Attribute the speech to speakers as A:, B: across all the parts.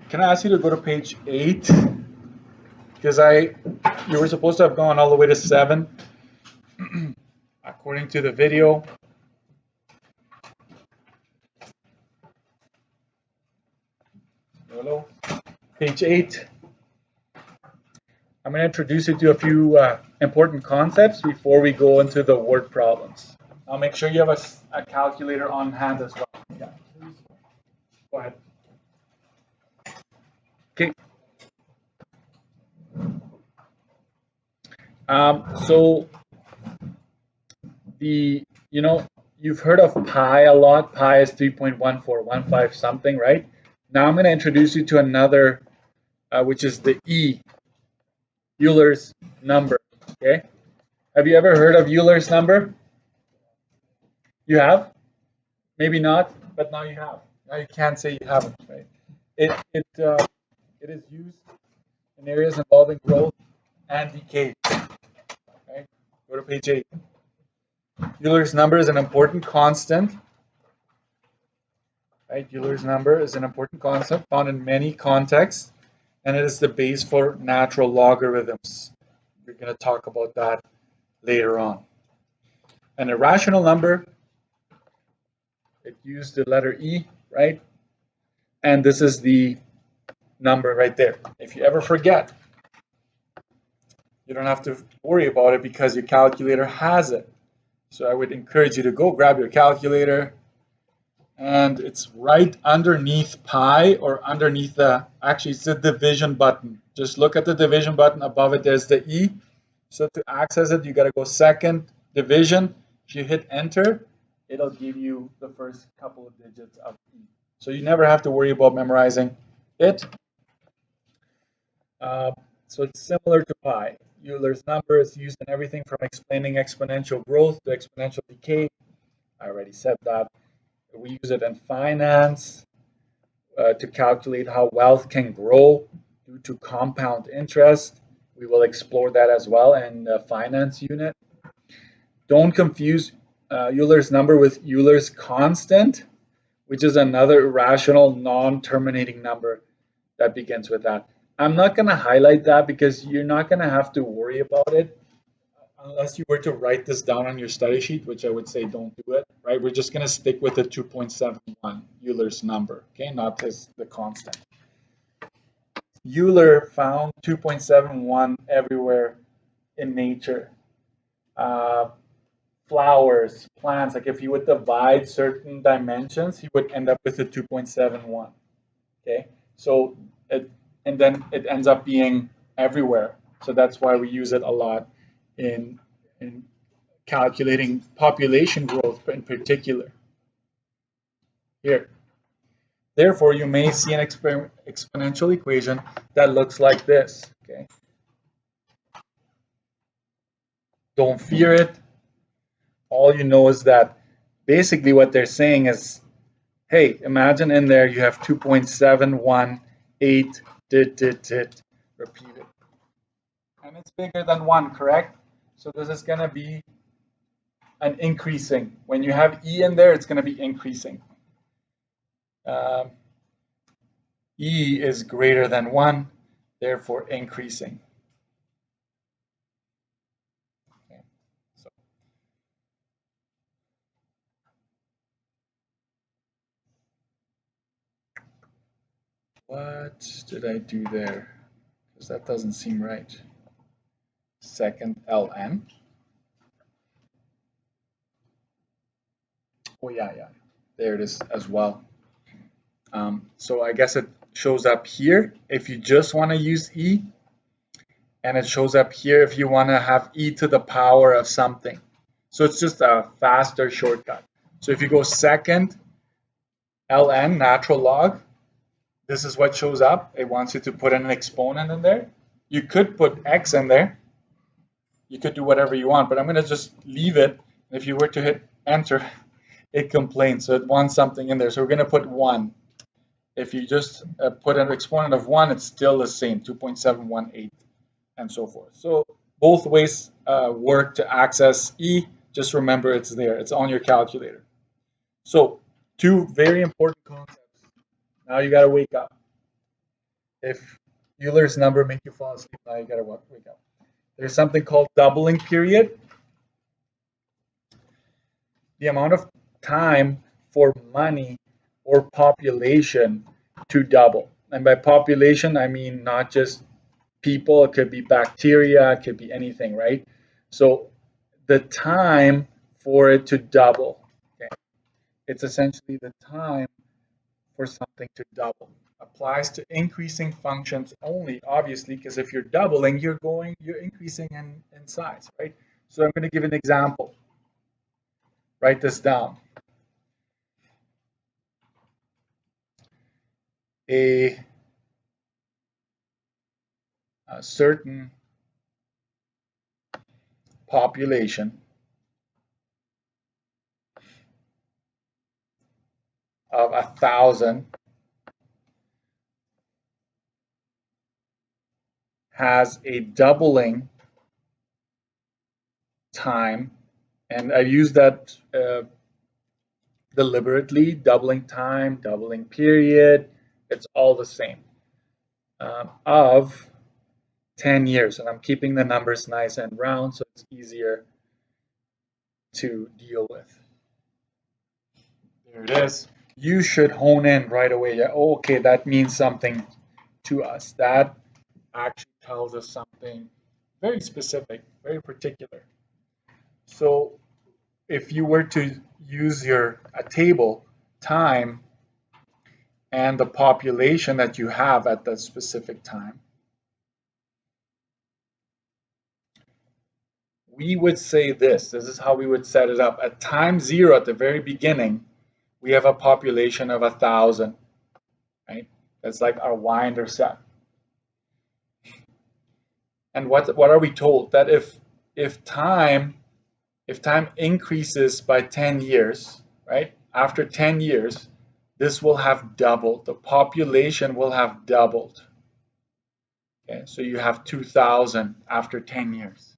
A: Can I ask you to go to page 8? Because you were supposed to have gone all the way to 7, according to the video. Hello. Page 8. I'm going to introduce you to a few important concepts before we go into the word problems. I'll make sure you have a calculator on hand as well. Yeah, please. Go ahead. Okay. So you've heard of pi a lot. Pi is 3.1415 something, right? Now I'm going to introduce you to another, which is the E, Euler's number. Okay. Have you ever heard of Euler's number? You have? Maybe not, but now you have. Now you can't say you haven't, right? It is used in areas involving growth and decay. Okay? Go to page 8. Euler's number is an important constant. Right? Euler's number is an important constant found in many contexts, and it is the base for natural logarithms. We're going to talk about that later on. An irrational number, it used the letter E, right? And this is the number right there. If you ever forget, you don't have to worry about it because your calculator has it. So I would encourage you to go grab your calculator, and it's right underneath pi, or underneath actually it's the division button. Just look at the division button. Above it there's the E. So to access it, you got to go second division. If you hit enter, it'll give you the first couple of digits of E. So you never have to worry about memorizing it. So it's similar to pi. Euler's number is used in everything from explaining exponential growth to exponential decay. I already said that. We use it in finance to calculate how wealth can grow due to compound interest. We will explore that as well in the finance unit. Don't confuse Euler's number with Euler's constant, which is another irrational non-terminating number that begins with that. I'm not going to highlight that because you're not going to have to worry about it unless you were to write this down on your study sheet, which I would say don't do it, right? We're just going to stick with the 2.71 Euler's number, okay, not the constant. Euler found 2.71 everywhere in nature. Flowers, plants, like if you would divide certain dimensions, he would end up with a 2.71, okay? So and then it ends up being everywhere. So that's why we use it a lot in calculating population growth in particular. Here. Therefore, you may see an exponential equation that looks like this. Okay. Don't fear it. All you know is that basically what they're saying is, hey, imagine in there you have 2.718 repeated. And it's bigger than 1, correct? So this is going to be an increasing. When you have E in there, it's going to be increasing. E is greater than 1, therefore increasing. Okay. So. What did I do there? Because that doesn't seem right. Second ln. Oh yeah, there it is as well. So I guess it shows up here if you just want to use E, and it shows up here if you want to have E to the power of something. So it's just a faster shortcut. So if you go second ln, natural log, this is what shows up. It wants you to put an exponent in there. You could put x in there. You could do whatever you want, but I'm going to just leave it. If you were to hit enter, it complains. So it wants something in there. So we're going to put 1. If you just put an exponent of 1, it's still the same, 2.718, and so forth. So both ways work to access E. Just remember it's there. It's on your calculator. So 2 very important concepts. Now you got to wake up. if Euler's number make you fall asleep, now you gotta wake up. There's something called doubling period. The amount of time for money or population to double. And by population, I mean not just people, it could be bacteria, it could be anything, right? So the time for it to double, okay? It's essentially the time for something to double. Applies to increasing functions only, obviously, because if you're doubling, you're increasing in size, right? So I'm going to give an example. Write this down. A certain population of 1,000 has a doubling time, and I use that deliberately, doubling time, doubling period, it's all the same, of 10 years. And I'm keeping the numbers nice and round so it's easier to deal with. There it is. You should hone in right away. Yeah, okay, that means something to us. That actually tells us something very specific, very particular. So if you were to use a table, time, and the population that you have at that specific time, we would say this is how we would set it up. At time 0, at the very beginning, we have a population of 1,000, right? That's like our y-intercept. And what are we told? That if time increases by 10 years, right? After 10 years, this will have doubled. The population will have doubled. Okay, so you have 2,000 after 10 years.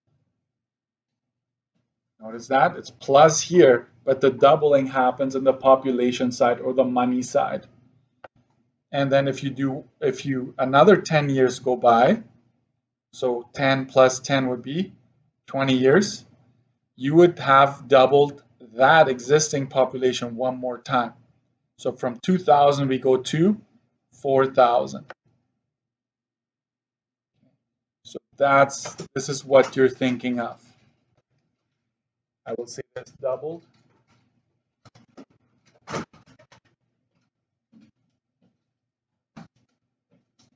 A: Notice that? It's plus here, but the doubling happens in the population side or the money side. And then if another 10 years go by, so 10 plus 10 would be 20 years, you would have doubled that existing population one more time. So from 2,000 we go to 4,000. So this is what you're thinking of. I will say that's doubled.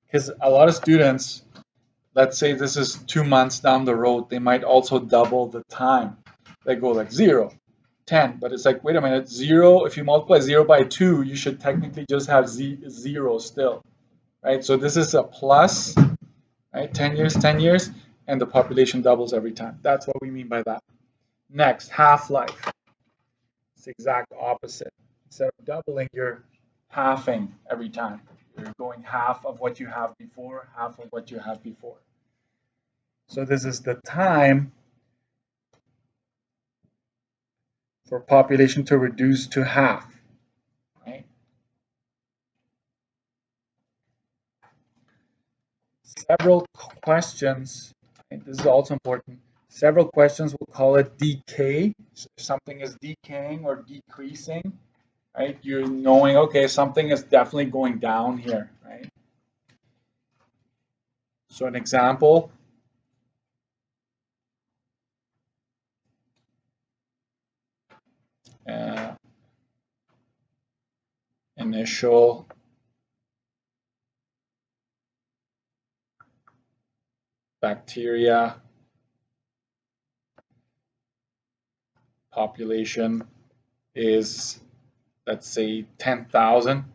A: Because a lot of students, let's say this is 2 months down the road, they might also double the time. They go like 0, 10, but it's like, wait a minute, 0, if you multiply 0 by 2, you should technically just have 0 still, right? So this is a plus, right? 10 years, and the population doubles every time. That's what we mean by that. Next, half-life. It's the exact opposite. Instead of doubling, you're halving every time. You're going half of what you have before, half of what you have before. So this is the time for population to reduce to half. Right? Several questions, right? This is also important. Several questions will call it decay. So if something is decaying or decreasing, right? You're knowing, okay, something is definitely going down here, right? So an example, initial bacteria population is, let's say, 10,000.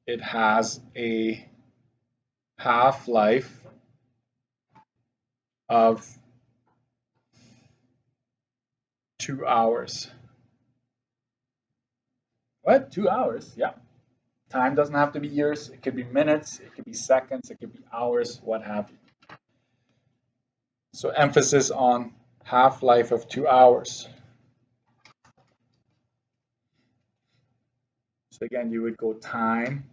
A: It has a half-life of 2 hours. What? 2 hours? Yeah. Time doesn't have to be years. It could be minutes. It could be seconds. It could be hours, what have you. So emphasis on half-life of 2 hours. So again, you would go time,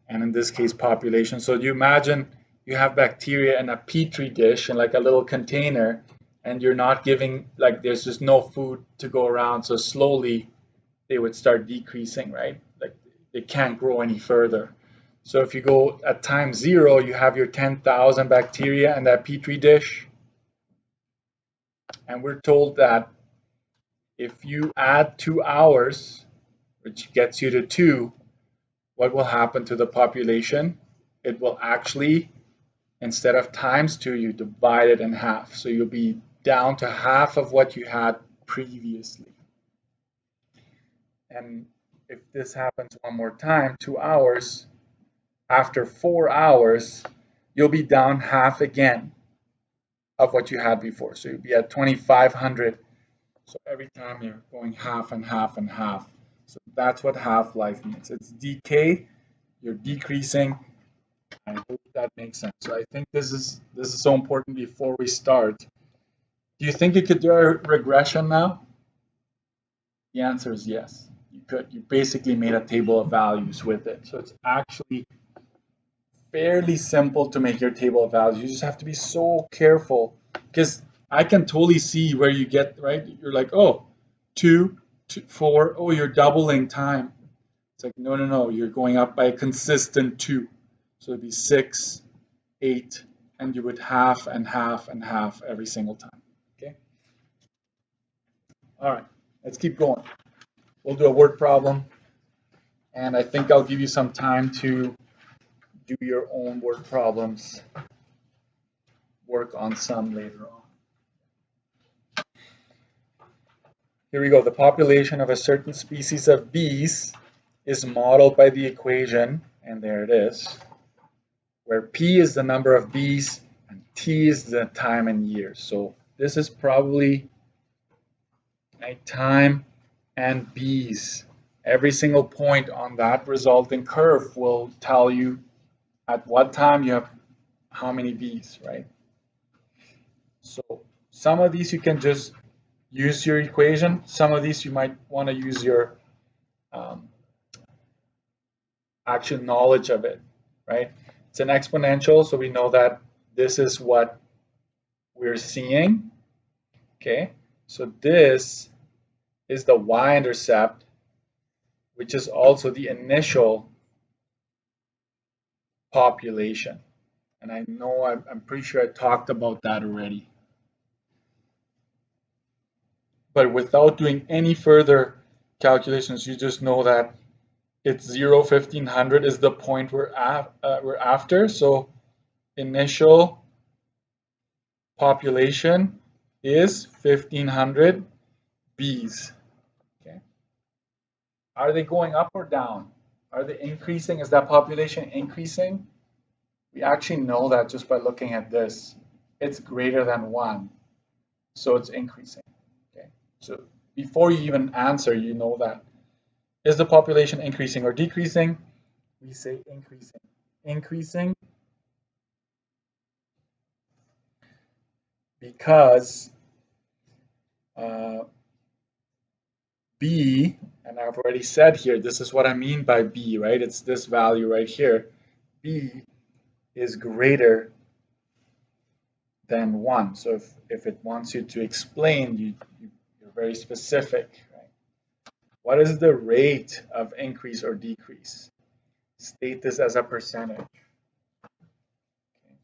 A: and in this case, population. So you imagine you have bacteria in a petri dish in like a little container, and you're not giving, like, there's just no food to go around. So slowly they would start decreasing, right? Like they can't grow any further. So if you go at time 0, you have your 10,000 bacteria in that petri dish. And we're told that if you add 2 hours, which gets you to 2, what will happen to the population? It will actually, instead of times 2, you divide it in half. So you'll be down to half of what you had previously. And if this happens one more time, 2 hours, after 4 hours, you'll be down half again of what you had before. So you'll be at 2,500. So every time you're going half and half and half. So that's what half-life means. It's decay, you're decreasing. I hope that makes sense. So I think this is so important before we start. Do you think you could do a regression now? The answer is yes. You could. You basically made a table of values with it. So it's actually fairly simple to make your table of values. You just have to be so careful because I can totally see where you get, right? You're like, oh, 2, 4, oh, you're doubling time. It's like, no, no, no, you're going up by a consistent 2. So it'd be 6, 8, and you would half and half and half every single time. Okay? All right, let's keep going. We'll do a word problem, and I think I'll give you some time to do your own word problems, work on some later on. Here we go. The population of a certain species of bees is modeled by the equation, and there it is, where P is the number of bees and T is the time in years. So this is probably time and bees. Every single point on that resulting curve will tell you at what time you have how many bees, right? So some of these you can just use your equation. Some of these you might want to use your actual knowledge of it, right? It's an exponential, so we know that this is what we're seeing, okay? So this is the y-intercept, which is also the initial population. And I know I'm pretty sure I talked about that already. But without doing any further calculations, you just know that it's 0, 1500 is the point we're after. So initial population is 1500 bees. Okay. Are they going up or down? Are they increasing? Is that population increasing? We actually know that just by looking at this. It's greater than 1, so it's increasing. Okay. So before you even answer, you know that. Is the population increasing or decreasing? We say increasing. Increasing because B, and I've already said here, this is what I mean by B, right? It's this value right here. B is greater than 1. So if it wants you to explain, you're very specific, right? What is the rate of increase or decrease? State this as a percentage. Okay.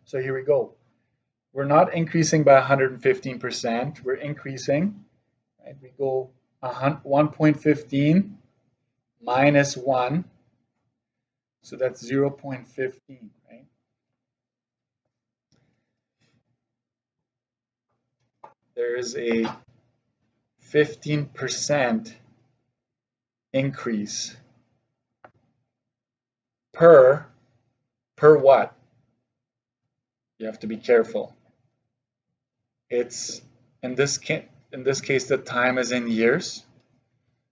A: So here we go. We're not increasing by 115%. We're increasing, right? We go 1.15 minus 1. So that's 0.15, right? There is a 15% increase per what? You have to be careful. It's in this case the time is in years.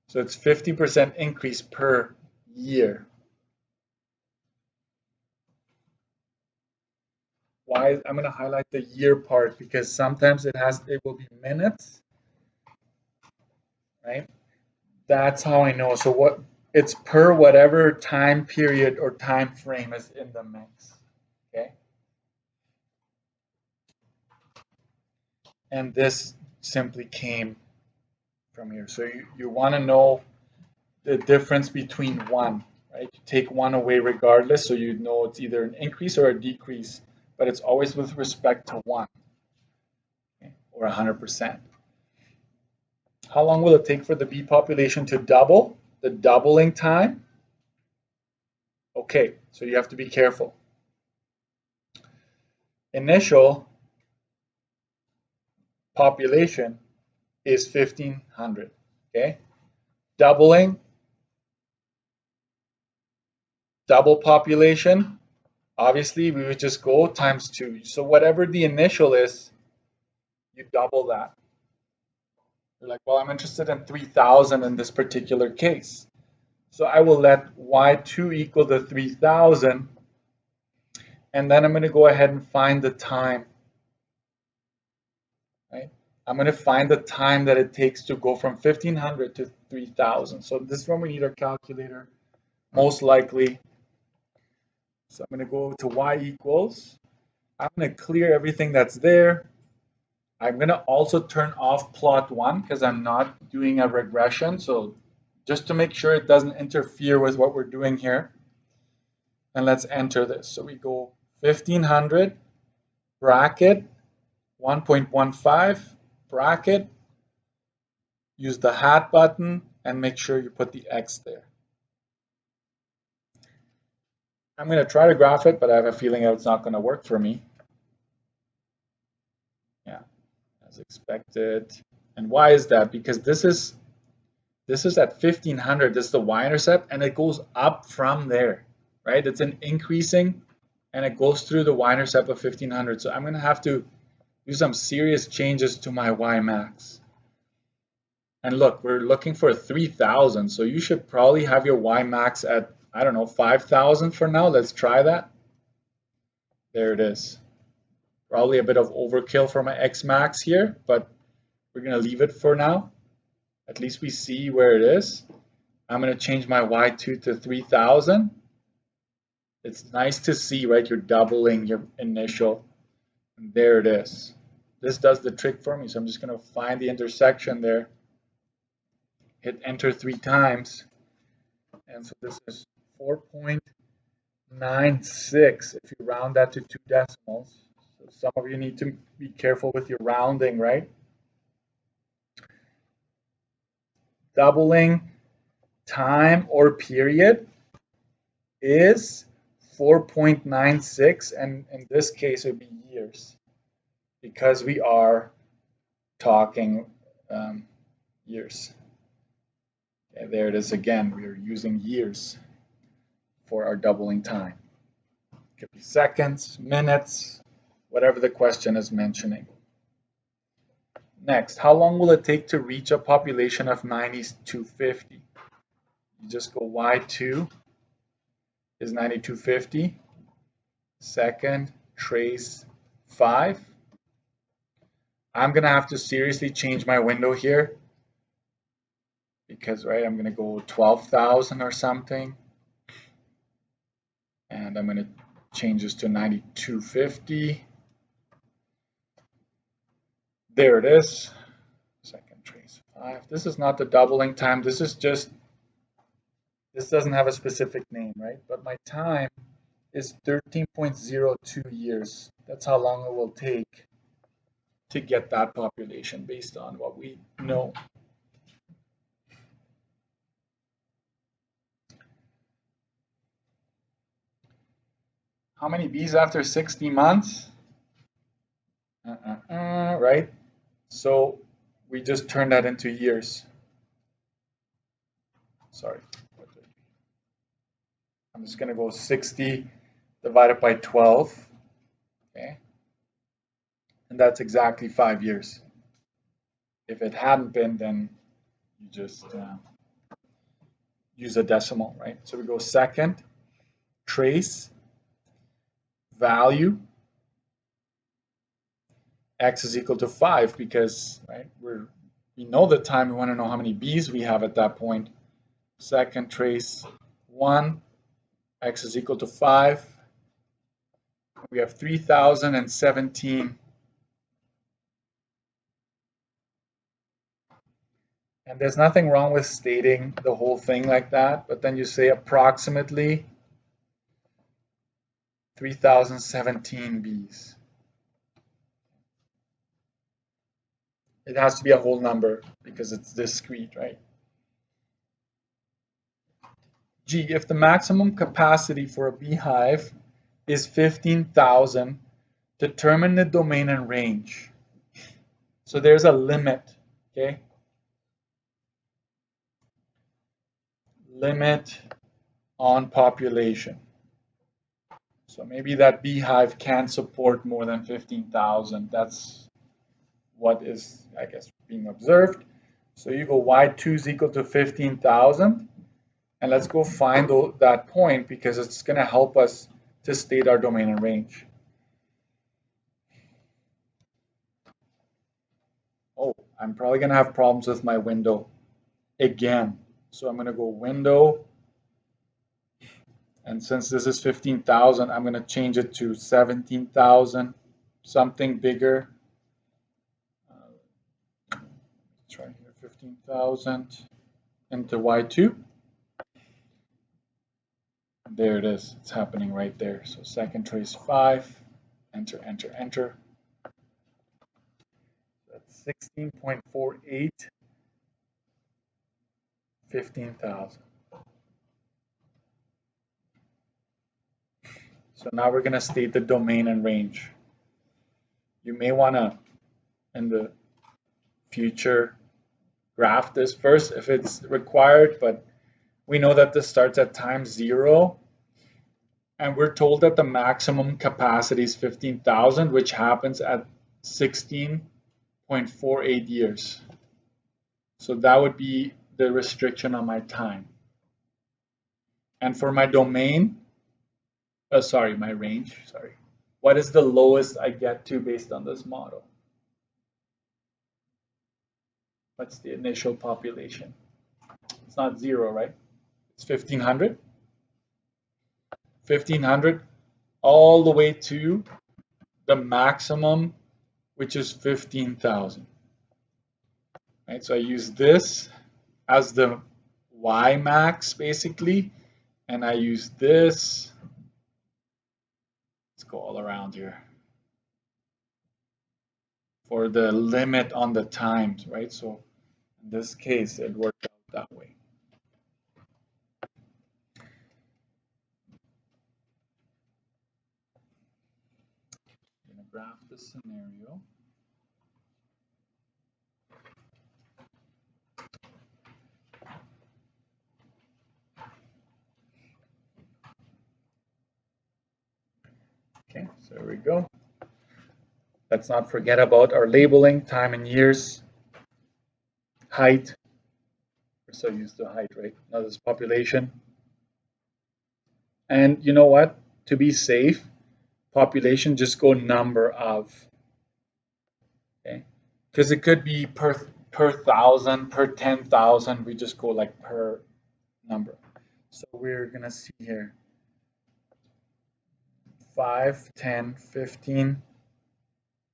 A: So it's 50% increase per year. Why? I'm going to highlight the year part because sometimes it will be minutes right? That's how I know. So what it's per whatever time period or time frame is in the mix. Okay. And this simply came from here. So you want to know the difference between one, right? You take one away regardless, so you know it's either an increase or a decrease, but it's always with respect to one, okay, or 100%. How long will it take for the bee population to double? The doubling time? Okay, so you have to be careful. Initial population is 1,500, okay? Doubling, double population, obviously we would just go times 2. So whatever the initial is, you double that. You're like, well, I'm interested in 3,000 in this particular case. So I will let y2 equal to 3,000, and then I'm going to go ahead and find the time. Right? I'm going to find the time that it takes to go from 1,500 to 3,000. So this is when we need our calculator, most likely. So I'm going to go to y equals. I'm going to clear everything that's there. I'm going to also turn off plot 1 because I'm not doing a regression. So just to make sure it doesn't interfere with what we're doing here. And let's enter this. So we go 1,500 bracket 1.15 bracket. Use the hat button and make sure you put the X there. I'm going to try to graph it, but I have a feeling it's not going to work for me. Yeah, as expected. And why is that? Because this is at 1,500. This is the y-intercept, and it goes up from there, right? It's an increasing, and it goes through the y-intercept of 1,500. So I'm going to have to do some serious changes to my y max. And look, we're looking for 3,000, so you should probably have your y max at, I don't know, 5,000 for now. Let's try that. There it is. Probably a bit of overkill for my x max here, but we're going to leave it for now. At least we see where it is. I'm going to change my y2 to 3,000. It's nice to see, right? You're doubling your initial. And there it is. This does the trick for me, so I'm just going to find the intersection there. Hit enter 3 times. And so this is 4.96 if you round that to 2 decimals. So some of you need to be careful with your rounding, right? Doubling time or period is 4.96, and in this case it would be years because we are talking years. Okay, there it is again. We are using years for our doubling time. It could be seconds, minutes, whatever the question is mentioning. Next, how long will it take to reach a population of 9,250? You just go y2 is 9,250. Second, trace 5. I'm going to have to seriously change my window here because, right, I'm going to go 12,000 or something. And I'm going to change this to 9,250. There it is. Second trace 5. This is not the doubling time. This is just, this doesn't have a specific name, right? But my time is 13.02 years. That's how long it will take to get that population based on what we know. How many bees after 60 months? Right? So we just turn that into years. Sorry. I'm just going to go 60 divided by 12. Okay. And that's exactly 5 years. If it hadn't been, then you just use a decimal, right? So we go second, trace, value, x is equal to 5 because, right, we're We know the time, we want to know how many bees we have at that point. Second trace 1, x is equal to 5. We have 3017. And there's nothing wrong with stating the whole thing like that, but then you say approximately 3017 bees. It has to be a whole number because it's discrete, right? G, if the maximum capacity for a beehive is 15,000, determine the domain and range. So there's a limit, okay? Limit on population. So maybe that beehive can't support more than 15,000. That's what is, I guess, being observed. So you go y2 is equal to 15,000. And let's go find that point because it's going to help us to state our domain and range. Oh, I'm probably going to have problems with my window again. So I'm going to go window. And since this is 15,000, I'm going to change it to 17,000, something bigger. Try here, 15,000 into y2. There it is. It's happening right there. So second trace 5, enter, enter, enter. That's 16.48, 15,000. So now we're going to state the domain and range. You may want to, in the future, graph this first if it's required, but we know that this starts at time 0. And we're told that the maximum capacity is 15,000, which happens at 16.48 years. So that would be the restriction on my time. And for my domain, my range, what is the lowest I get to based on this model? What's the initial population? It's not 0, right? It's 1,500. 1,500 all the way to the maximum, which is 15,000. Right, so I use this as the Y max basically, and I use this. Let's go all around here for the limit on the times, right? So in this case, it worked out that way. I'm going to graph the scenario. Okay, so there we go. Let's not forget about our labeling, time in years, height. We're so used to height, right? Now this population. And you know what? To be safe, population, just go number of. Okay, because it could be per 1,000, per 10,000. We just go like per number. So we're gonna see here 5, 10, 15.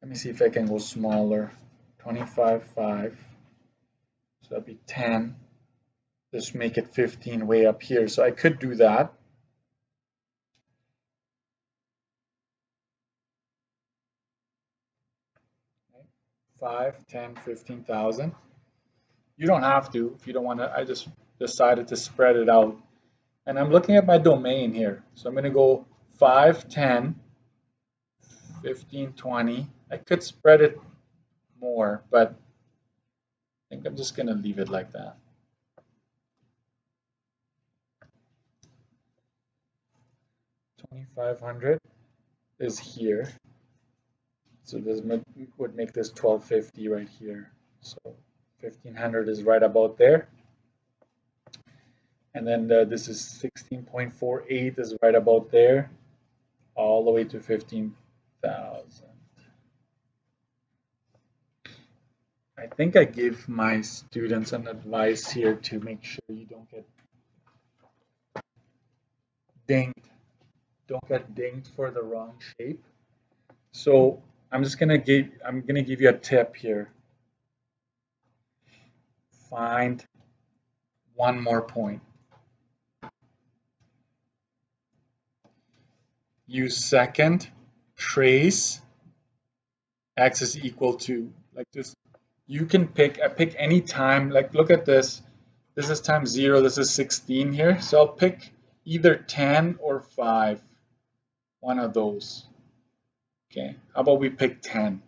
A: Let me see if I can go smaller. 25, 5. So that'd be 10. Just make it 15 way up here. So I could do that. Okay. 5, 10, 15,000. You don't have to if you don't want to. I just decided to spread it out. And I'm looking at my domain here. So I'm going to go 5, 10, 15, 20. I could spread it more, but I think I'm just going to leave it like that. $2,500 is here. So this would make this 1250 right here. So 1500 is right about there. And then this is 16.48 is right about there, all the way to 15,000. I think I give my students an advice here to make sure you don't get dinged. Don't get dinged for the wrong shape. So I'm gonna give you a tip here. Find one more point. Use second, trace, x is equal to, like this. You can pick any time, like look at this. This is times 0, this is 16 here. So I'll pick either 10 or 5, one of those. Okay, how about we pick 10?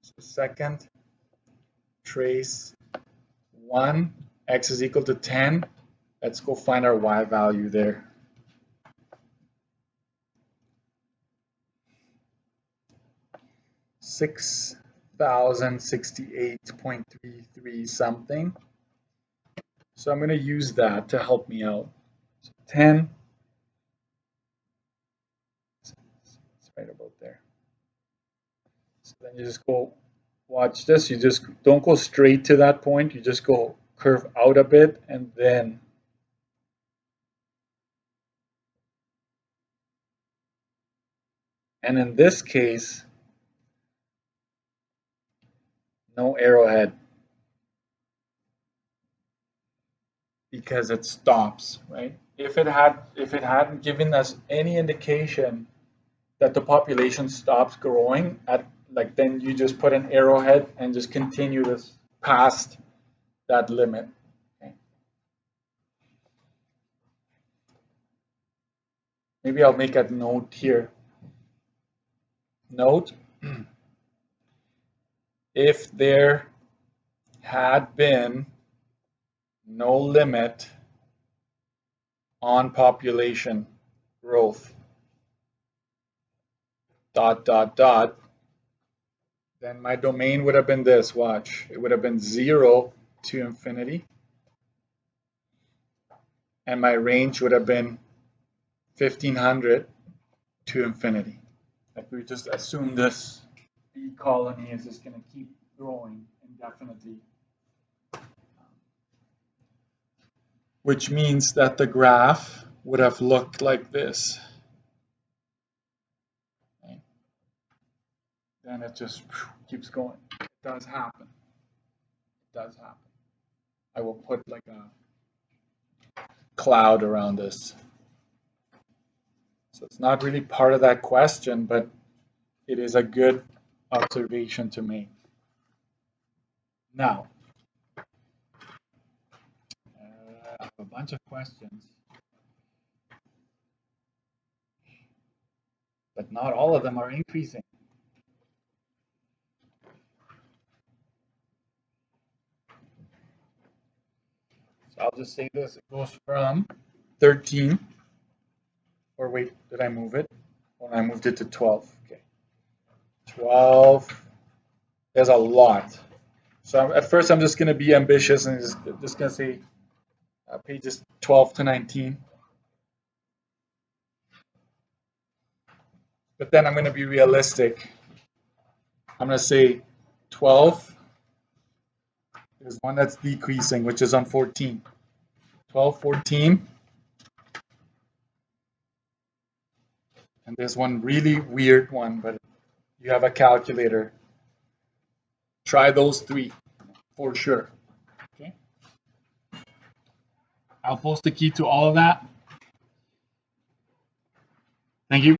A: So second, trace 1, x is equal to 10. Let's go find our y value there. $6,068.33 something. So I'm going to use that to help me out. So 10. It's right about there. So then you just go, watch this. You just don't go straight to that point. You just go curve out a bit and then and in this case, no arrowhead because it stops, right? If it hadn't given us any indication that the population stops growing at, like, then you just put an arrowhead and just continue this past that limit. Okay. Maybe I'll make a note here. Note, if there had been no limit on population growth, dot, dot, dot, then my domain would have been this, watch. It would have been 0 to infinity. And my range would have been 1500 to infinity. Like we just assume this bee colony is just going to keep growing indefinitely. Which means that the graph would have looked like this. Okay. Then it just keeps going. It does happen. It does happen. I will put like a cloud around this. So it's not really part of that question, but it is a good observation to make. Now, I have a bunch of questions, but not all of them are increasing. So I'll just say this, it goes from 13, or wait, did I move it? Well, I moved it to 12, okay. 12, there's a lot. So at first I'm just gonna be ambitious and just gonna say pages 12 to 19. But then I'm gonna be realistic. I'm gonna say 12, there's one that's decreasing, which is on 14. 12, 14. And there's one really weird one, but you have a calculator. Try those 3 for sure. Okay. I'll post the key to all of that. Thank you.